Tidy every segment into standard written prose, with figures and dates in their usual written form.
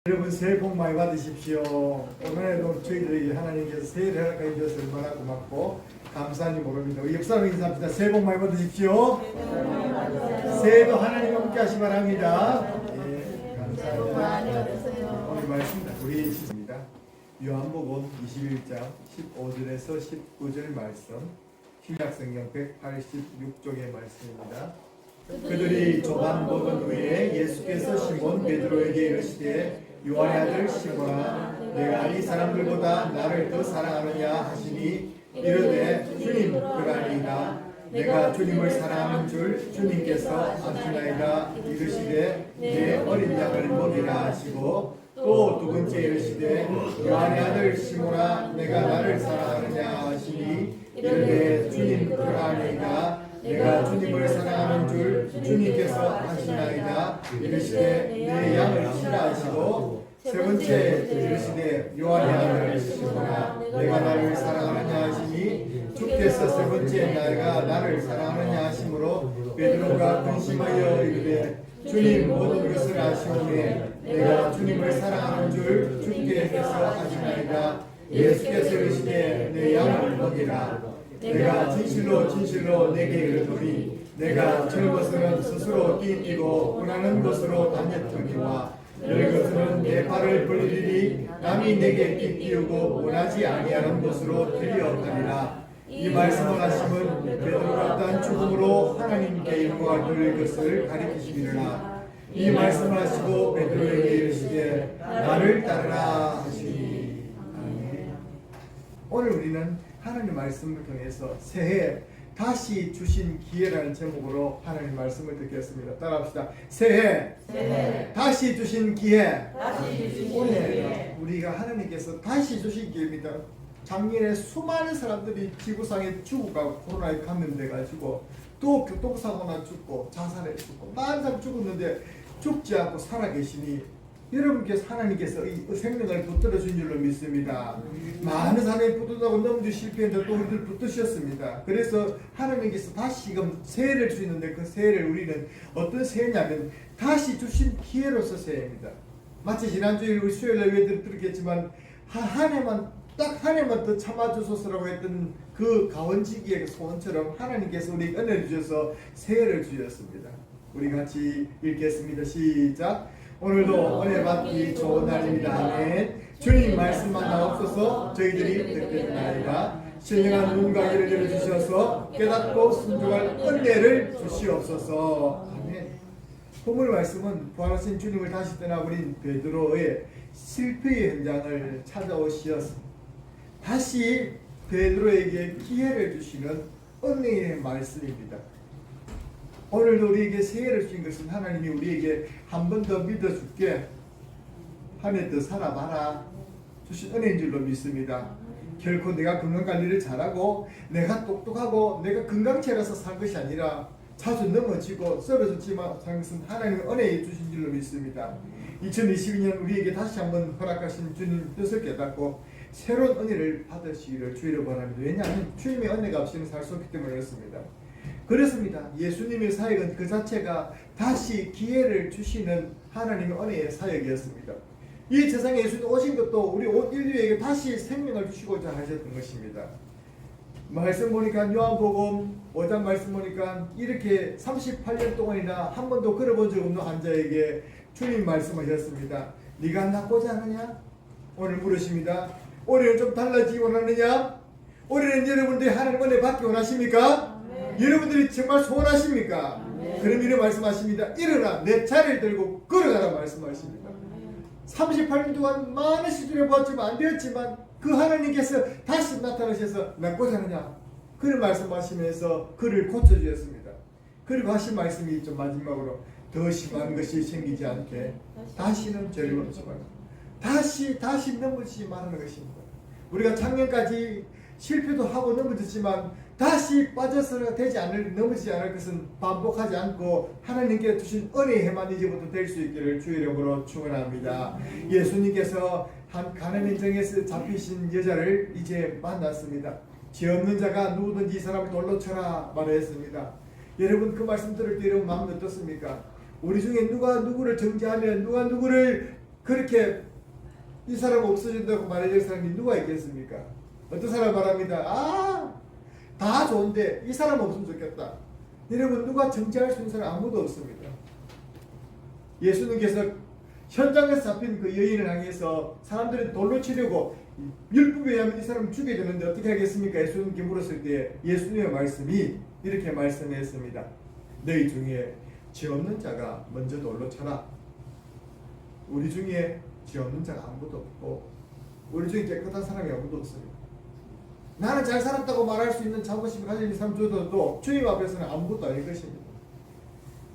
여러분 새해 복 많이 받으십시오. 오늘도 저희들에게 하나님께서 새해를 허락해 주셔서 얼마나 고맙고 감사한지 모릅니다. 우리 옆사람 인사합니다. 새해 복 많이 받으십시오. 새해도 하나님 함께 하시 바랍니다. 예, 감사합니다. 오늘 말씀 우리 시입니다. 요한복음 21장 15절에서 19절 말씀, 신약성경 186쪽의 말씀입니다. 그들이 조반 먹은 후에 예수께서 시몬 베드로에게 이르시되 요한의 아들 시몬아, 내가 이 사람들보다 나를 더 사랑하느냐 하시니 이르되 주님 그러하니이다. 내가 주님을 사랑하는 줄 주님께서 아시나이다. 이르시되 내 어린 양을 먹이라 하시고 또 두 번째 이르시되 요한의 아들 시몬아, 내가 나를 사랑하느냐 하시니 이르되 주님 그러하니이다. 내가 주님을 사랑하는 줄 주님께서 하시나이다. 이르시되 내 양을 치라 하시고 세 번째 이르시되 요한의 아들 시몬아, 내가 나를 사랑하느냐 하시니 주께서 세 번째 내가 나를 사랑하느냐 하심으로 베드로가 근심하여 이르되 주님 모든 것을 아시오매 내가 주님을 사랑하는 줄 주께서 하시나이다. 예수께서 이르시되 내 양을 먹이라. 내가 진실로 진실로 내게 이르노니 내가 젊어서는 스스로 뛰고 원하는 곳으로 다녔더니와 늙어서는 내 발을 벌리리니 남이 내게 띄우고 원하지 아니하는 곳으로 데려가리라. 이 말씀을 하심은 베드로가 어떠한 죽음으로 하나님께 영광을 돌릴 것을 가리키시리라. 이 말씀을 하시고 베드로에게 이르시되 나를 따르라 하시니. 아멘. 오늘 우리는 하나님 말씀을 통해서 새해 다시 주신 기회라는 제목으로 하나님 말씀을 듣겠습니다. 따라합시다. 새해 다시 주신 기회. 오늘 우리가 하나님께서 다시 주신 기회입니다. 작년에 수많은 사람들이 지구상에 죽어가고 코로나에 감염돼가지고 또 교통사고나 죽고 자살해 죽고 많은 사람 죽었는데 죽지 않고 살아계시니 여러분께서 하나님께서 이 생명을 붙들어 준 줄로 믿습니다. 많은 사람이 붙들다고 넘주 실패했는데 또 우리들 붙드셨습니다. 그래서 하나님께서 다시금 새해를 주시는데 그 새해를 우리는 어떤 새해냐면 다시 주신 기회로서 새해입니다. 마치 지난주에 우리 수요일날 예배를 들었겠지만 한 해만 딱 한 해만 더 참아주소서라고 했던 그 가원지기의 소원처럼 하나님께서 우리 은혜를 주셔서 새해를 주셨습니다. 우리 같이 읽겠습니다. 시작. 오늘도 은혜 받기 좋은 날입니다. 아멘. 주님 말씀만 나옵소서. 저희들이 듣겠나이다. 신령한 눈과 귀를 열어주셔서 깨닫고 순종할 은혜를 주시옵소서. 아멘. 본문 말씀은 부활하신 주님을 다시 떠나버린 베드로의 실패의 현장을 찾아오시어서 다시 베드로에게 기회를 주시는 은혜의 말씀입니다. 오늘도 우리에게 새해를 주신 것은 하나님이 우리에게 한 번 더 믿어줄게, 한 해 더 살아봐라 주신 은혜인 줄로 믿습니다. 결코 내가 건강관리를 잘하고 내가 똑똑하고 내가 건강체라서 산 것이 아니라 자주 넘어지고 쓰러졌지만 산 것은 하나님의 은혜에 주신 줄로 믿습니다. 2022년 우리에게 다시 한번 허락하신 주님 뜻을 깨닫고 새로운 은혜를 받으시기를 주의로 바랍니다. 왜냐하면 주님의 은혜가 없이는 살 수 없기 때문에 그렇습니다. 그렇습니다. 예수님의 사역은 그 자체가 다시 기회를 주시는 하나님의 은혜의 사역이었습니다. 이 세상에 예수님 오신 것도 우리 온 인류에게 다시 생명을 주시고자 하셨던 것입니다. 말씀 보니까 요한복음 5장 말씀 보니까 이렇게 38년 동안이나 한 번도 걸어본 적 없는 환자에게 주님 말씀하셨습니다. 네가 낫고자 하느냐? 오늘 물으십니다. 올해는 좀 달라지기 원하느냐? 올해는 여러분들이 하나님 은혜 받기 원하십니까? 여러분들이 정말 소원하십니까? 그럼 이런 말씀하십니다. 일어나 내 자리를 들고 걸어가라 말씀하십니다. 38년 동안 많은 시도를 보았지만 안 되었지만 그 하나님께서 다시 나타나셔서 낫고자 하느냐? 그런 말씀하시면서 그를 고쳐주셨습니다. 그리고 하신 말씀이 좀 마지막으로 더 심한 것이 생기지 않게 다시는 죄를 범치 말라. 다시 넘어지지 말라는 것입니다. 우리가 작년까지 실패도 하고 넘어졌지만 다시 빠져서는 되지 않을, 넘어지지 않을 것은 반복하지 않고 하나님께 주신 은혜에만 이제부터 될 수 있기를 주의 이름으로 축원합니다. 예수님께서 한 가난 현장에서 잡히신 여자를 이제 만났습니다. 죄 없는 자가 누구든지 이 사람을 돌로 쳐라 말했습니다. 여러분 그 말씀 들을 때 여러분 마음이 어떻습니까? 우리 중에 누가 누구를 정죄하면 누가 누구를 그렇게 이 사람 없어진다고 말해줄 사람이 누가 있겠습니까? 어떤 사람 말합니다. 다 좋은데 이 사람 없으면 좋겠다. 여러분, 누가 정죄할 수 있는 사람 아무도 없습니다. 예수님께서 현장에서 잡힌 그 여인을 향해서 사람들이 돌로 치려고 율법에 의하면 이 사람을 죽여야 되는데 어떻게 하겠습니까? 예수님께 물었을 때 예수님의 말씀이 이렇게 말씀했습니다. 너희 중에 죄 없는 자가 먼저 돌로 쳐라. 우리 중에 죄 없는 자가 아무도 없고 우리 중에 깨끗한 사람이 아무도 없습니다. 나는 잘 살았다고 말할 수 있는 자부심을 가진 이 사람 저도 주님 앞에서는 아무것도 아닐 것입니다.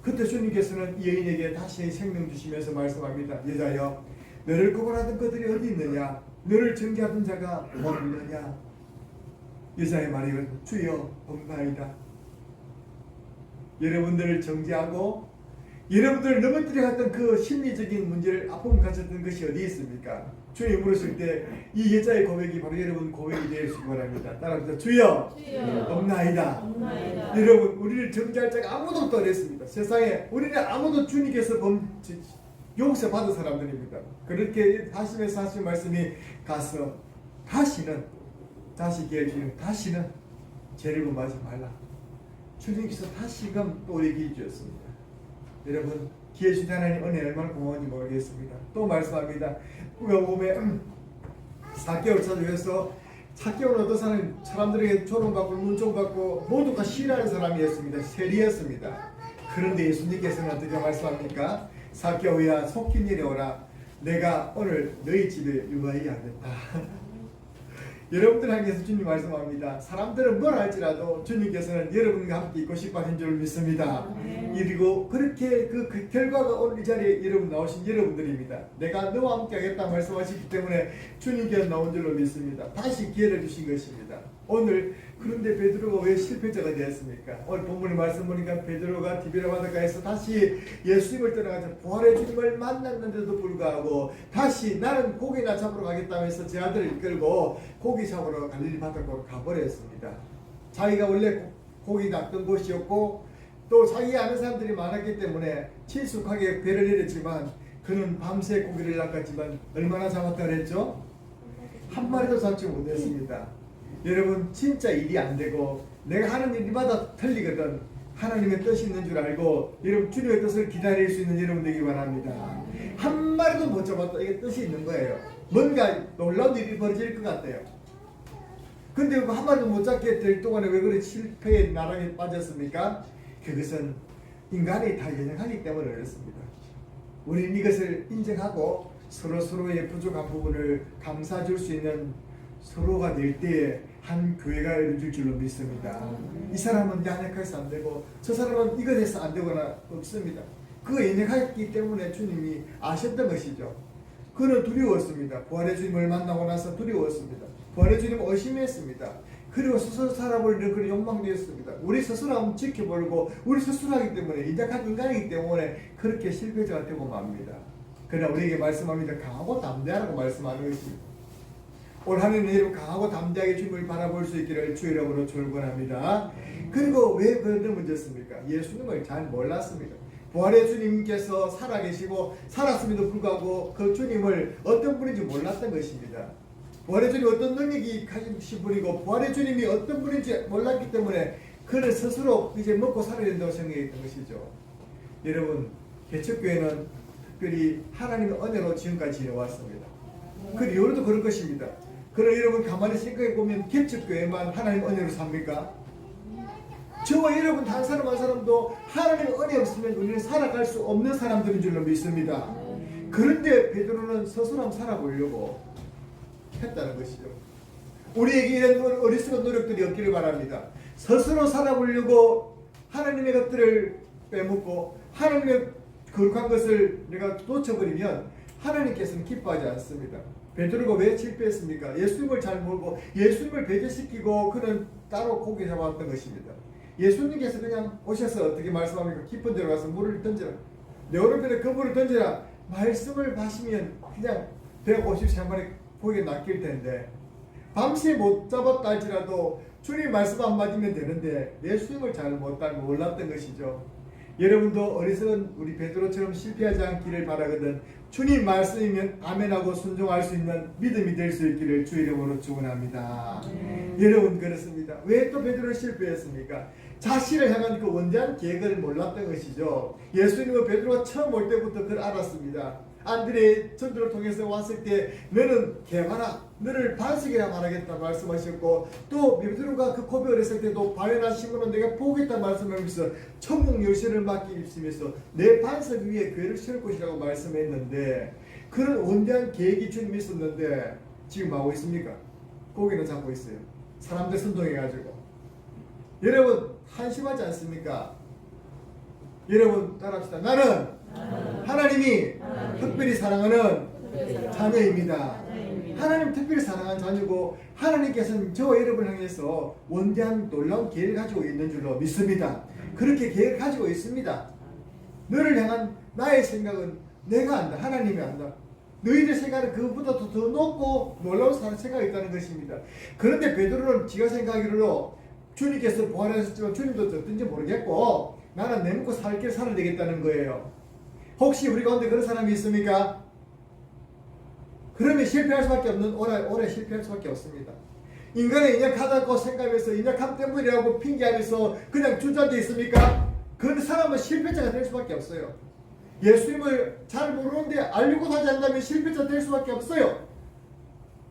그때 주님께서는 이 여인에게 다시 생명 주시면서 말씀합니다. 여자여, 너를 구원하던 그들이 어디 있느냐? 너를 정죄하던 자가 어디 있느냐? 여자의 말이 주여 없나이다. 여러분들을 정죄하고 여러분들을 넘어뜨려 갔던 그 심리적인 문제를 아픔을 가졌던 것이 어디 있습니까? 주님 물으실 때 이 여자의 고백이 바로 여러분 고백이 되시기 바랍니다. 따라합시다. 주여, 없나이다. 여러분, 우리를 정죄할 자가 아무도 없다고 그랬습니다. 세상에 우리는 아무도 주님께서 용서 받은 사람들입니다. 그렇게 하시면서 하신 말씀이 가서 다시는 죄를 범하지 말라. 주님께서 다시금 또 얘기해 주셨습니다. 여러분, 기회 주신 하나님 은혜 얼마나 고마운지 모르겠습니다. 또 말씀합니다. 누가복음에 삭개오를 찾아뵈서 삭개오는 어떤 사람들에게 조롱받고 문종받고 모두가 싫어하는 사람이었습니다. 세리였습니다. 그런데 예수님께서는 어떻게 말씀합니까? 삭개오야, 속히 내려오라. 내가 오늘 너희 집에 유하이 하겠다. 여러분들 향해서 주님 말씀합니다. 사람들은 뭘 할지라도 주님께서는 여러분과 함께 있고 싶어 하신 줄 믿습니다. 그리고 그렇게 그 결과가 오늘 이 자리에 여러분 나오신 여러분들입니다. 내가 너와 함께 하겠다 말씀하시기 때문에 주님께서 나온 줄로 믿습니다. 다시 기회를 주신 것입니다. 오늘 그런데 베드로가 왜 실패자가 되었습니까? 오늘 본문의 말씀 보니까 베드로가 디베라 바닷가에서 다시 예수님을 떠나가서 부활의 주님을 만났는데도 불구하고 다시 나는 고기나 잡으러 가겠다면서 제 아들을 이끌고 고기 잡으러 갈릴리 바닷가로 가버렸습니다. 자기가 원래 고기 낚던 곳이었고 또 자기가 아는 사람들이 많았기 때문에 친숙하게 배를 내렸지만 그는 밤새 고기를 낚았지만 얼마나 잡았다 그랬죠? 한 마리도 잡지 못했습니다. 여러분, 진짜 일이 안 되고 내가 하는 일마다 틀리거든. 하나님의 뜻이 있는 줄 알고 여러분 주님의 뜻을 기다릴 수 있는 여러분 되기 바랍니다. 한 마리도 못 잡았다. 이게 뜻이 있는 거예요. 뭔가 놀라운 일이 벌어질 것 같아요. 근데 한 마리도 못 잡게 될 동안에 왜 그런 실패의 나락에 빠졌습니까? 그것은 인간이 다 연약하기 때문에 그렇습니다. 우리는 이것을 인정하고 서로의 부족한 부분을 감싸줄 수 있는 서로가 될 때에 한 교회가 이루어질 줄로 믿습니다. 이 사람은 연약해서 안 되고 저 사람은 이거 돼서 안 되거나 없습니다. 그거 연약했기 때문에 주님이 아셨던 것이죠. 그는 두려웠습니다. 부활의 주님을 만나고 나서 두려웠습니다. 부활의 주님을 의심했습니다. 그리고 스스로 살아보려는 그런 욕망되었습니다. 우리 스스로 한번 지켜보려고 우리 스스로 하기 때문에 인작한 인간이기 때문에 그렇게 실패자가 되고 맙니다. 그러나 우리에게 말씀합니다. 강하고 담대하라고 말씀하는 것입니다. 올 한해는 여러분 강하고 담대하게 주님을 바라볼 수 있기를 주 이름으로 축원합니다. 그리고 왜 그런 문제였습니까? 예수님을 잘 몰랐습니다. 부활의 주님께서 살아계시고 살았음에도 불구하고 그 주님을 어떤 분인지 몰랐던 것입니다. 부활의 주님이 어떤 능력이 가지신 분이고 부활의 주님이 어떤 분인지 몰랐기 때문에 그를 스스로 이제 먹고 살아야 된다고 생각했던 것이죠. 여러분, 개척교회는 특별히 하나님의 은혜로 지금까지 지내왔습니다. 그 이유로도 그럴 것입니다. 그러나 여러분 가만히 생각해 보면 개척교회만 하나님의 은혜로 삽니까? 저와 여러분 한 사람 한 사람도 하나님의 은혜 없으면 우리는 살아갈 수 없는 사람들인 줄로 믿습니다. 그런데 베드로는 스스로 한번 살아보려고 했다는 것이죠. 우리에게 이런 어리석은 노력들이 없기를 바랍니다. 스스로 살아보려고 하나님의 것들을 빼먹고 하나님의 거룩한 것을 내가 놓쳐버리면 하나님께서는 기뻐하지 않습니다. 베드로가 왜 실패했습니까? 예수님을 잘 모르고 예수님을 배제시키고 그는 따로 고개 잡았던 것입니다. 예수님께서 그냥 오셔서 어떻게 말씀합니까? 깊은 데로 가서 물을 던져라. 내 오른편에 그 물을 던져라. 말씀을 마시면 그냥 150씩 한 마리 고기에 낚일 텐데 밤새 못 잡았다 할지라도 주님 말씀 안 맞으면 되는데 예수님을 잘 몰랐던 것이죠. 여러분도 어리석은 우리 베드로처럼 실패하지 않기를 바라거든 주님 말씀이면 아멘하고 순종할 수 있는 믿음이 될 수 있기를 주 이름으로 축원합니다. 여러분 그렇습니다. 왜 또 베드로는 실패했습니까? 자신을 향한 그 원대한 계획을 몰랐던 것이죠. 예수님은 베드로가 처음 올 때부터 그걸 알았습니다. 안드레의 전도를 통해서 왔을 때 너는 개바라 너를 반석이라 말하겠다 말씀하셨고 또 베드로가 그 고백을 했을 때도 바요나 시몬은 내가 보겠다 말씀하면서 천국 열쇠를 맡기 입심해서 내 반석 위에 교회를 세울 것이라고 말씀했는데 그런 원대한 계획이 주님이 있었는데 지금 하고 있습니까? 고개는 잡고 있어요. 사람들 선동해가지고. 여러분 한심하지 않습니까? 여러분 따라합시다. 나는 하나님이 특별히 사랑하는 자녀입니다. 하나님 특별히 사랑하는 자녀고 하나님께서는 저와 여러분을 향해서 원대한 놀라운 계획을 가지고 있는 줄로 믿습니다. 그렇게 계획을 가지고 있습니다. 너를 향한 나의 생각은 내가 안다. 하나님이 안다. 너희들 생각은 그것보다 더 높고 놀라운 생각이 있다는 것입니다. 그런데 베드로는 지가 생각하기로 주님께서 부활하셨지만 주님도 어떤지 모르겠고 나는 내 먹고 살 길 살아야 되겠다는 거예요. 혹시 우리 가운데 그런 사람이 있습니까? 그러면 실패할 수밖에 없는 오래 실패할 수밖에 없습니다. 인간의 인약하다고 생각해서 인약함 때문이라고 핑계하면서 그냥 주저앉아 있습니까? 그런 사람은 실패자가 될 수밖에 없어요. 예수님을 잘 모르는데 알고 하지 않는다면 실패자 될 수밖에 없어요.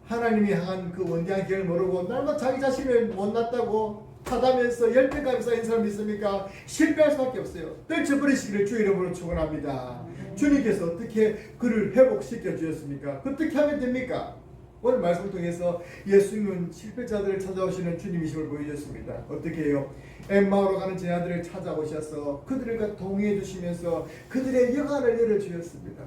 하나님이 향한 그 원대한 길을 모르고 날마다 자기 자신을 못났다고 하다면서 열등감이 쌓인 사람이 있습니까? 실패할 수밖에 없어요. 떨쳐버리시기를 주 이름으로 축원합니다. 주님께서 어떻게 그를 회복시켜 주셨습니까? 어떻게 하면 됩니까? 오늘 말씀을 통해서 예수님은 실패자들을 찾아오시는 주님이심을 보여주셨습니다. 어떻게 해요? 엠마오로 가는 제 아들을 찾아오셔서 그들과 동의해 주시면서 그들의 영안을 열어주셨습니다.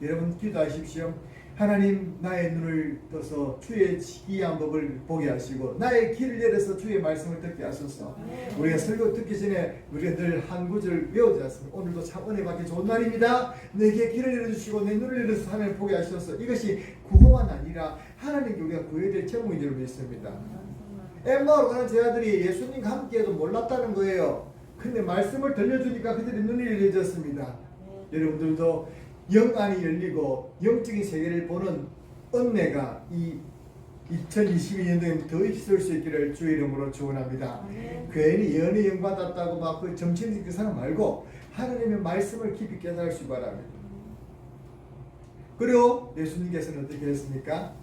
여러분 기도하십시오. 하나님 나의 눈을 떠서 주의 기이한 법을 보게 하시고 나의 길을 열어서 주의 말씀을 듣게 하소서. 우리가 설교 듣기 전에 우리가 늘 한 구절 외우지 않습니까? 오늘도 참 은혜 받기 좋은 날입니다. 내게 길을 열어주시고 내 눈을 열어서 하나님을 보게 하셔서 이것이 구호가 아니라 하나님께 우리가 구해야 될 제목인 줄 믿습니다. 엠마오로 가는 제 아들이 예수님과 함께해도 몰랐다는 거예요. 근데 말씀을 들려주니까 그들의 눈이 열려졌습니다. 여러분들도 영안이 열리고 영적인 세계를 보는 은혜가 이 2022년도에 더 있을 수 있기를 주의 이름으로 축원합니다. 괜히 연애 영 받았다고 막 그 점치는 그 사람 말고 하나님의 말씀을 깊이 깨달을 수 바랍니다. 그리고 예수님께서는 어떻게 했습니까?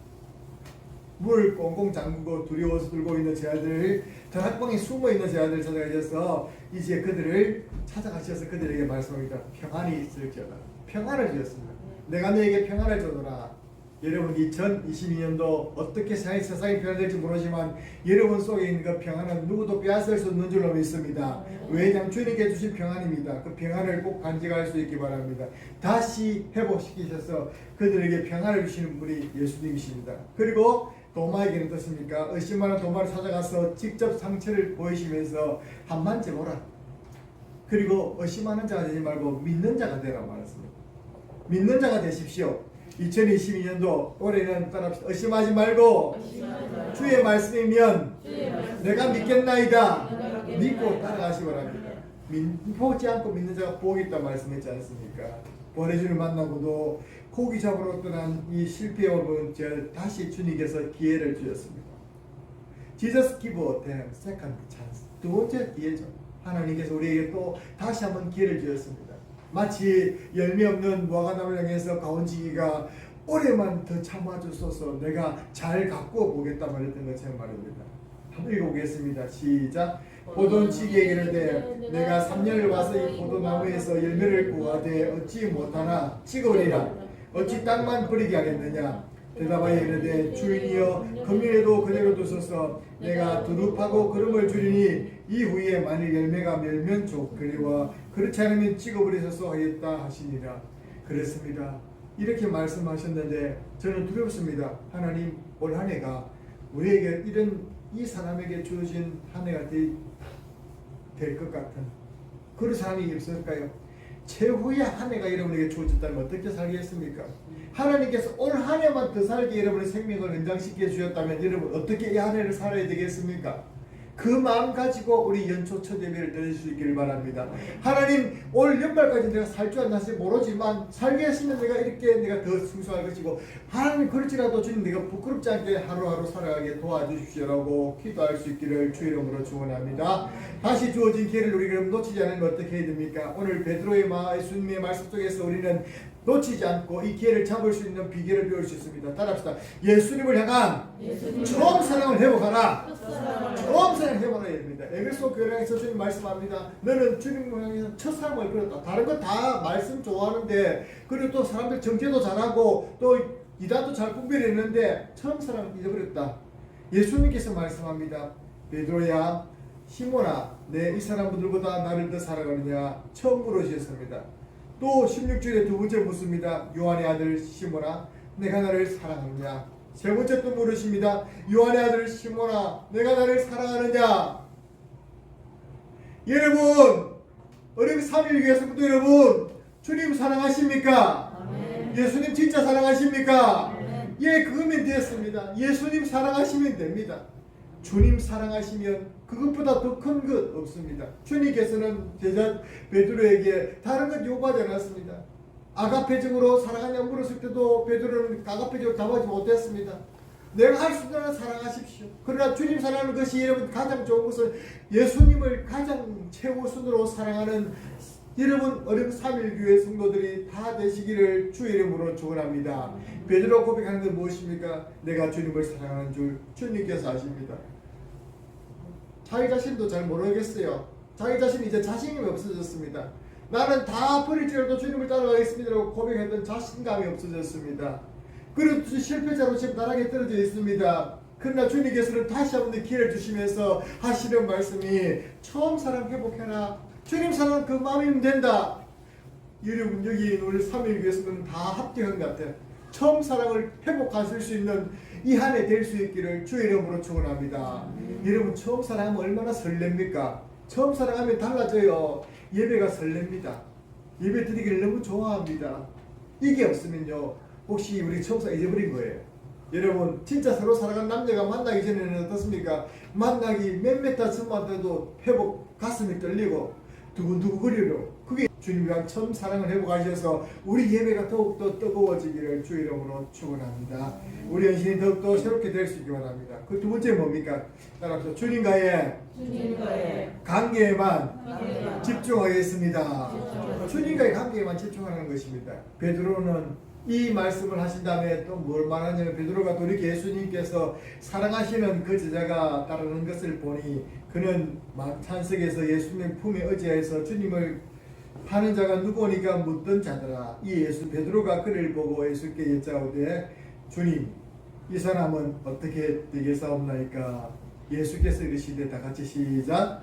문을 꽁꽁 잠그고 두려워서 들고 있는 제 아들을 다락방에 숨어 있는 제 아들을 찾아가셔서 이제 그들을 찾아가셔서 그들에게 말씀합니다. 평안이 있을지어다. 평안을 주셨습니다. 내가 너에게 평안을 주노라. 여러분 2022년도 어떻게 세상이 변화될지 모르지만 여러분 속에 있는 그 평안은 누구도 빼앗을 수 없는 줄로 믿습니다. 왜냐하면 주님께 주신 평안입니다. 그 평안을 꼭 간직할 수 있기 바랍니다. 다시 회복시키셔서 그들에게 평안을 주시는 분이 예수님이십니다. 그리고 도마에게는 어떻습니까? 의심하는 도마를 찾아가서 직접 상처를 보이시면서 한 만져보라. 그리고 의심하는 자가 되지 말고 믿는 자가 되라 말했습니다. 믿는 자가 되십시오. 2022년도 올해는 따라합시다. 의심하지 말고 주의 말씀이면 내가 믿겠나이다. 믿고 따라가시 바랍니다. 보지 않고 믿는 자가 복이 있다 말씀했지 않습니까? 보내주를 만나고도 고기 잡으러 떠난 이 실패업은 제가 다시 주님께서 기회를 주셨습니다. Jesus give them second chance. 두 번째 기회죠. 하나님께서 우리에게 또 다시 한번 기회를 주셨습니다. 마치 열매 없는 무화과나무를 향해서 가온지기가 올해만 더 참아주소서 내가 잘 가꾸어 보겠다 말했던 것처럼 말입니다. 한번 읽어보겠습니다. 시작. 포도원지기에게 이르되 내가 3년을 와서 이 포도나무에서 열매를 구하되 얻지 못하나 찍으리라. 어찌 땅만 버리게 하겠느냐. 대답하여 이르되 주인이여 금년에도 그대로 두소서. 내가 두릅하고 그름을 줄이니 이후에 만일 열매가 멸면 좋으리와 그렇지 않으면 찍어버리소서 하였다 하시니라. 그렇습니다. 이렇게 말씀하셨는데 저는 두렵습니다. 하나님 올 한 해가 우리에게 이 사람에게 주어진 한 해가 될 것 같은 그런 사람이 없을까요? 최후의 한 해가 여러분에게 주어졌다면 어떻게 살겠습니까? 하나님께서 올 한 해만 더 살게 여러분의 생명을 연장시켜 주셨다면 여러분 어떻게 이 한 해를 살아야 되겠습니까? 그 마음 가지고 우리 연초 첫 예배를 드릴 수 있기를 바랍니다. 하나님 올 연말까지 내가 살 줄 안날지 모르지만 살게 하시면 내가 이렇게 내가 더 승수할 것이고 하나님 그럴지라도 주님 내가 부끄럽지 않게 하루하루 살아가게 도와주십시오라고 기도할 수 있기를 주 이름으로 축원합니다. 다시 주어진 기회를 우리 그럼 놓치지 않으면 어떻게 해야 됩니까? 오늘 베드로의 예수님의 말씀 속에서 우리는 놓치지 않고 이 기회를 잡을 수 있는 비결을 배울 수 있습니다. 따라합시다. 예수님을 향한 처음 사랑을 회복하라. 처음 사랑을 회복해야 됩니다. 에베소 교회에서 주님 말씀합니다. 너는 주님을 향해서 첫 사랑을 배웠다. 다른 거 다 말씀 좋아하는데 그리고 또 사람들 정죄도 잘하고 또 이단도 잘 분별했는데 처음 사랑을 잊어버렸다. 예수님께서 말씀합니다. 베드로야 시몬아 내 이 사람들보다 나를 더 사랑하느냐 처음 물으셨습니다. 또 16절에 두 번째 묻습니다. 요한의 아들 시몬아 내가 나를 사랑하느냐. 세 번째 또 물으십니다. 요한의 아들 시몬아 내가 나를 사랑하느냐. 여러분 어린 3.1교회 성도 여러분 주님 사랑하십니까? 아멘. 예수님 진짜 사랑하십니까? 아멘. 예, 그거면 되었습니다. 예수님 사랑하시면 됩니다. 주님 사랑하시면 그것보다 더 큰 것 없습니다. 주님께서는 제자 베드로에게 다른 것 요구하지 않았습니다. 아가페적으로 사랑하냐 물었을 때도 베드로는 아가페적으로 답하지 못했습니다. 내가 할 수 있는 한 사랑하십시오. 그러나 주님 사랑하는 것이 여러분 가장 좋은 것은 예수님을 가장 최우선으로 사랑하는 여러분 어린 3.1교회 성도들이 다 되시기를 주 이름으로 축원합니다. 베드로 고백하는 건 무엇입니까? 내가 주님을 사랑하는 줄 주님께서 아십니다. 자기 자신도 잘 모르겠어요. 자기 자신 이제 자신이 없어졌습니다. 나는 다 버릴지라도 주님을 따라가겠습니다라고 고백했던 자신감이 없어졌습니다. 그리고 실패자로 지금 나락에 떨어져 있습니다. 그러나 주님께서는 다시 한번 기회를 주시면서 하시는 말씀이 처음 사랑 회복해라. 주님 사랑은 그 마음이면 된다. 여러분 여기 오늘 3.1교회에서는 다 합격한 것 같아요. 처음 사랑을 회복하실 수 있는 이 한 해 될 수 있기를 주 이름으로 축원합니다. 여러분 처음 사랑하면 얼마나 설렙니까? 처음 사랑하면 달라져요. 예배가 설렙니다. 예배 드리기를 너무 좋아합니다. 이게 없으면요 혹시 우리 처음 사랑 잊어버린 거예요. 여러분 진짜 서로 사랑하는 남녀가 만나기 전에는 어떻습니까? 만나기 몇 메타 전만 돼도 회복 가슴이 떨리고 두근두근거리고 그게 주님이랑 처음 사랑을 회복하셔서 우리 예배가 더욱더 뜨거워지기를 주 이름으로 축원합니다. 우리 연신이 더욱더 새롭게 될 수 있기 바랍니다. 그 두 번째 뭡니까? 따라서 주님과의 관계에만 집중하겠습니다. 주님과의 관계에만 집중하는 것입니다. 베드로는 이 말씀을 하신 다음에 또 뭘 말하냐면 베드로가 돌이켜 예수님께서 사랑하시는 그 제자가 따르는 것을 보니 그는 찬석에서 예수님 품에 의지해서 주님을 파는 자가 누구니까 묻던 자더라. 이 베드로가 그를 보고 예수께 여짜오되 주님 이 사람은 어떻게 되겠사옵나이까. 예수께서 이르시되 다 같이 시작.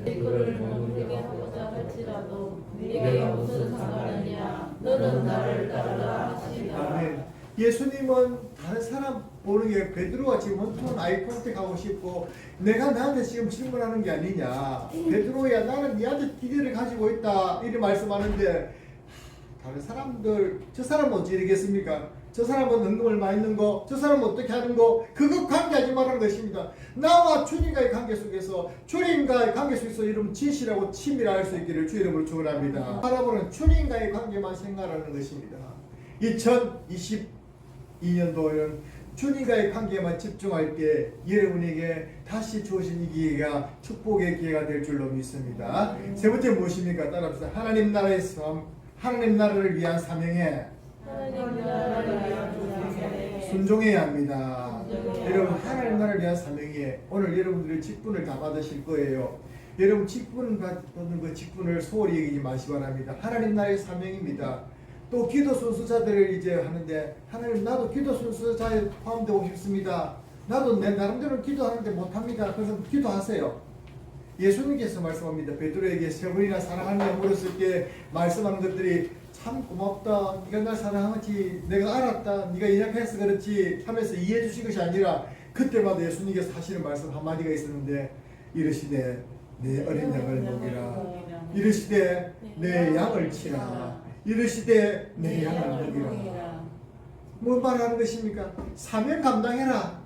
그를 내게 하고자 할지라도 네게 무슨 상관이냐. 너는 나를 따르라 하시니라. 아멘. 예수님은 다른 사람 보는 게 베드로가 지금 원투 아이 컨택하고 싶고 내가 나한테 지금 질문하는 게 아니냐. 베드로야 나는 네한테 기대를 가지고 있다 이렇게 말씀하는데 다른 사람들 저 사람은 어찌 되겠습니까? 저 사람은 은금을 많이 넣는 거, 저 사람은 어떻게 하는 거, 그거 관계하지 말라는 것입니다. 나와 주님과의 관계 속에서, 주님과의 관계 속에서 여러분 진실하고 친밀할 수 있기를 주 이름으로 축원합니다. 바라보는 주님과의 관계만 생각하는 것입니다. 2022년도에는 주님과의 관계만 집중할 때 여러분에게 다시 주어진 이 기회가 축복의 기회가 될 줄로 믿습니다. 세 번째 무엇입니까? 따라합시다. 하나님 나라를 위한 사명에 순종해야 합니다. 여러분 하나님 나라를 위한 사명에 오늘 여러분들의 직분을 다 받으실 거예요. 여러분 직분 받는 그 직분을 소홀히 여기지 마시기 바랍니다. 하나님 나라의 사명입니다. 또 기도 순수자들을 이제 하는데 하나님 나도 기도 순수자에 포함되고 싶습니다. 나도 내 나름대로 기도하는데 못합니다. 그래서 기도하세요. 예수님께서 말씀합니다. 베드로에게 세 번이나 사랑하느냐 물었을 때 말씀하는 것들이 참 고맙다. 네가 날 사랑하지. 내가 알았다. 네가 연약해서 그렇지 하면서 이해해 주신 것이 아니라 그때마다 예수님께서 하시는 말씀 한마디가 있었는데 이르시되 내 어린 양을 먹이라. 이르시되 내 양을 치라. 이르시되 내 양을 먹이라. 뭘 말하는 것입니까? 사명 감당해라.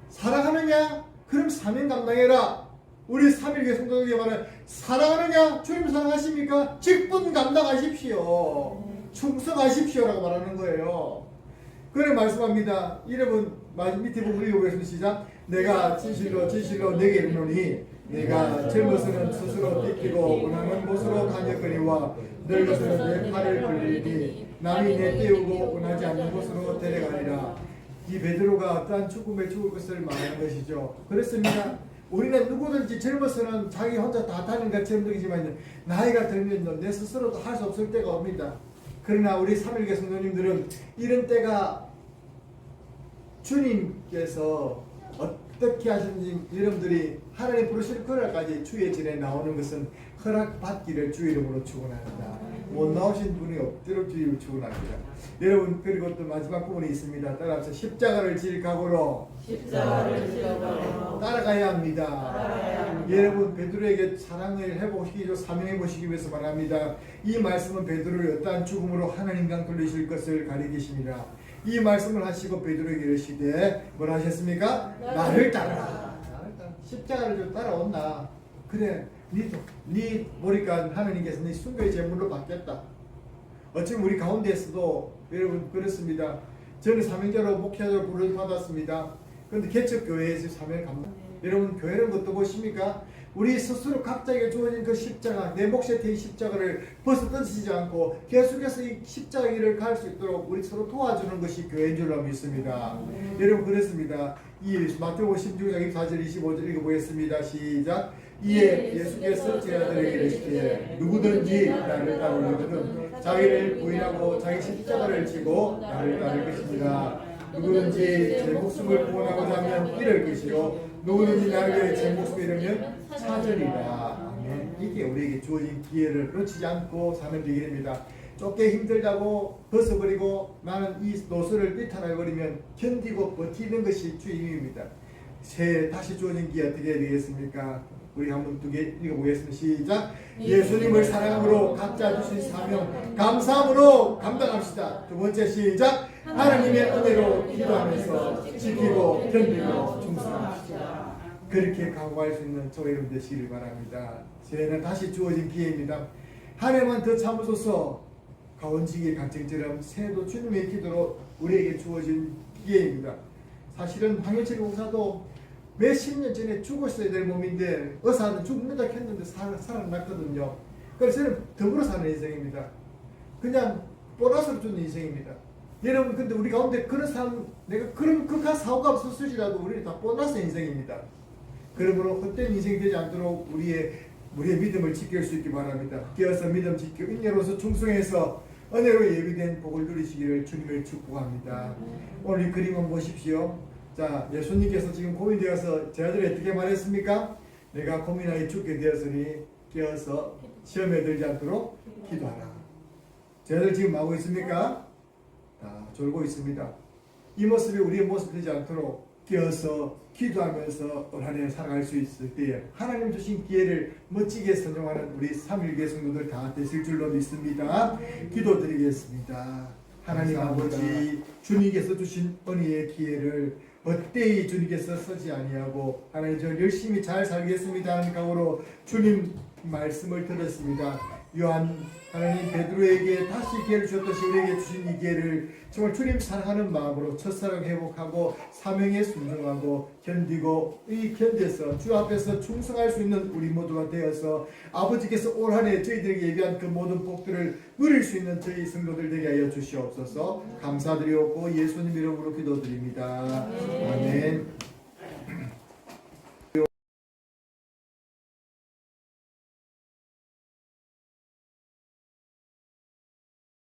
사랑하느냐? 그럼 사명 감당해라. 우리 삼일교회 성도들에게 말하는 사랑하느냐? 주님 사랑하십니까? 직분 감당하십시오. 충성하십시오라고 말하는 거예요. 그래 말씀합니다. 여러분 밑에 부분 읽어보겠습니다. 시작. 내가 진실로 내게 이르노니 내가 젊어서는 스스로 띠끼고 원하는 곳으로 다녔거니와 늙어서는 내 팔을 벌리니 남이 내 떼우고 원하지 않는 곳으로 데려가리라. 이 베드로가 어떠한 죽음에 죽을 것을 말하는 것이죠. 그렇습니다. 우리는 누구든지 젊어서는 자기 혼자 다 다닌 것처럼 느끼지만 나이가 들면 내 스스로도 할 수 없을 때가 옵니다. 그러나 우리 삼일교 성도님들은 이런 때가 주님께서 어떻게 하시는지 여러분들이 하나님 부르실 거라까지 주의 전에 나오는 것은 허락받기를 주의 이름으로 축원합니다. 못 나오신 분이 없도록 주의 이름으로 축원합니다. 여러분 그리고 또 마지막 부분이 있습니다. 따라서 십자가를 질 각오로 따라가야 합니다. 여러분 베드로에게 사랑을 해보시기 사명해 보시기 위해서 말합니다. 이 말씀은 베드로를 어떠한 죽음으로 하나님께 돌리실 것을 가리키십니다. 이 말씀을 하시고 베드로에게 이르시되 뭐라 하셨습니까? 나를 따르라. 십자가를 좀 따라온다. 그래 네 보니까 하나님께서 네 순교의 제물로 받겠다. 어쩌면 우리 가운데에서도 여러분 그렇습니다. 저는 사명자로 목회자로 부름을 받았습니다. 그런데 개척교회에서 사명을 감당. 여러분 교회는 어떤 것입니까? 우리 스스로 각자에게 주어진 그 십자가, 내 몫에 대한 십자가를 벗어 던지지 않고 계속해서 이 십자가 길을 갈 수 있도록 우리 서로 도와주는 것이 교회인 줄로 믿습니다. 여러분 그렇습니다. 이 마태복음 16장 24절 25절 읽어보겠습니다. 시작. 이에 예수께서 제자들에게 이르시되 누구든지 나를 따르려거든 자기를 부인하고 자기 십자가를 지고 나를 따를 것입니다. 누구든지 제 목숨을 구원하고자 하면 잃을 것이요 누구든지 나를 위해 제 목숨을 잃으면 찾으리라. 아멘. 이게 우리에게 주어진 기회를 놓치지 않고 사는 길입니다. 쫓게 힘들다고 벗어버리고 나는 이 노선을 삐탈해버리면 견디고 버티는 것이 주의 힘입니다. 다시 주어진 기회 어떻게 되겠습니까? 우리 한번 두 개 읽어보겠습니다. 시작. 예수님을 사랑함으로 각자 주신 사명 감사함으로 감당합시다. 두 번째 시작. 하나님의 은혜로 기도하면서 지키고 견디고 충성합시다. 그렇게 각오할 수 있는 저와 여러분 되시기를 바랍니다. 새해는 다시 주어진 기회입니다. 한 해만 더 참으소서. 가온지기 간증처럼 새해도 주님의 기도로 우리에게 주어진 기회입니다. 사실은 황현철 공사도 몇십 년 전에 죽었어야 될 몸인데 의사는 죽는다 했는데 살아났거든요. 그래서 저는 더불어 사는 인생입니다. 그냥 보너스를 주는 인생입니다. 여러분 근데 우리 가운데 그런 사람 내가 그런 극한 사고가 없었을지라도 우리는 다 보너스 인생입니다. 그러므로 헛된 인생이 되지 않도록 우리의 믿음을 지킬 수 있기 바랍니다. 깨어서 믿음 지키고 인내로서 충성해서 은혜로 예비된 복을 누리시기를 주님을 축복합니다. 오늘 이 그림을 보십시오. 자, 예수님께서 지금 고민되어서 제자들이 어떻게 말했습니까? 내가 고민하여 죽게 되었으니 깨어서 시험에 들지 않도록 기도하라. 제자들 지금 뭐 하고 있습니까? 다 졸고 있습니다. 이 모습이 우리의 모습이 되지 않도록 깨어서 기도하면서 올 한 해 살아갈 수 있을 때에 하나님 주신 기회를 멋지게 선용하는 우리 삼일교회 성도들 다 되실 줄로 믿습니다. 기도드리겠습니다. 하나님 아버지, 주님께서 주신 은혜의 기회를 헛되이 주님께서 쓰지 아니하고 하나님 저 열심히 잘 살겠습니다 하는 각오로 주님 말씀을 들었습니다. 요한 하나님 베드로에게 다시 기회를 주셨듯이 우리에게 주신 이 기회를 정말 주님 사랑하는 마음으로 첫사랑 회복하고 사명에 순종하고 견디고 이 견뎌서 주 앞에서 충성할 수 있는 우리 모두가 되어서 아버지께서 올 한 해 저희들에게 예비한 그 모든 복들을 누릴 수 있는 저희 성도들 되게 하여 주시옵소서. 감사드리옵고 예수님 이름으로 기도드립니다. 아멘.